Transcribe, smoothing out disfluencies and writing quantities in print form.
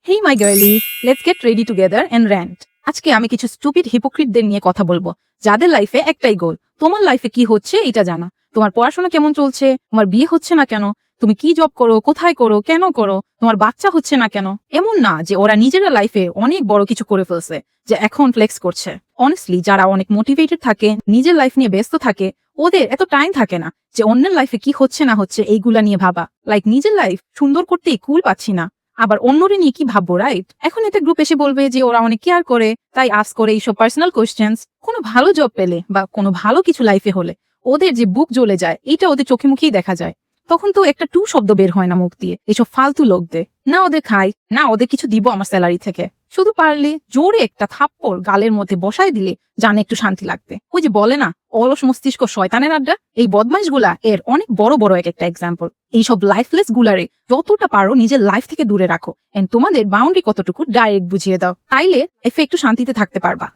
Hey my girlies, let's get ready together and rant. আজকে আমি কিছু স্টুপিড হিপোক্রিটদের নিয়ে কথা বলবো, যাদের লাইফে একটাই গোল, তোমার লাইফে কি হচ্ছে এটা জানা। তোমার পড়াশোনা কেমন চলছে, তোমার বিয়ে হচ্ছে না কেন, তুমি কি জব করো, কোথায় করো, কেন করো, তোমার বাচ্চা হচ্ছে না কেন। এমন না যে ওরা নিজেরা লাইফে অনেক বড় কিছু করে ফেলছে যে এখন ফ্লেক্স করছে। অনেস্টলি যারা অনেক মোটিভেটেড থাকে, নিজের লাইফ নিয়ে ব্যস্ত থাকে, ওদের এত টাইম থাকে না যে অন্যের লাইফে কি হচ্ছে না হচ্ছে এইগুলা নিয়ে ভাবা। লাইক নিজের লাইফ সুন্দর করতেই কুল পাচ্ছি না, আবার অন্যরে নিয়ে কি ভাববো, রাইট? এখন একটা গ্রুপ এসে বলবে যে ওরা অনেক কেয়ার করে, তাই আস্ক করে এইসব পার্সোনাল কোয়েশ্চেন্স। কোনো ভালো জব পেলে বা কোনো ভালো কিছু লাইফে হলে ওদের যে বুক জ্বলে যায়, এটা ওদের চোখে মুখেই দেখা যায়। তখন তো একটা টু শব্দ বের হয় না মুখ দিয়ে এইসব ফালতু লোকদের। না ওদের খাই, না ওদের কিছু দিব আমার স্যালারি থেকে। শুধু পারলে জোরে একটা থাপ্পড় গালের মধ্যে বসায় দিলে জানে একটু শান্তি লাগবে। ওই যে বলে না, অলস মস্তিষ্ক শয়তানের আড্ডা, এই বদমাইশ গুলা এর অনেক বড় বড় এক একটা এক্সাম্পল। এইসব লাইফলেস গুলারে যতটা পারো নিজের লাইফ থেকে দূরে রাখো, এন্ড তোমাদের বাউন্ডারি কতটুকু ডাইরেক্ট বুঝিয়ে দাও, তাইলে এফে একটু শান্তিতে থাকতে পারবা।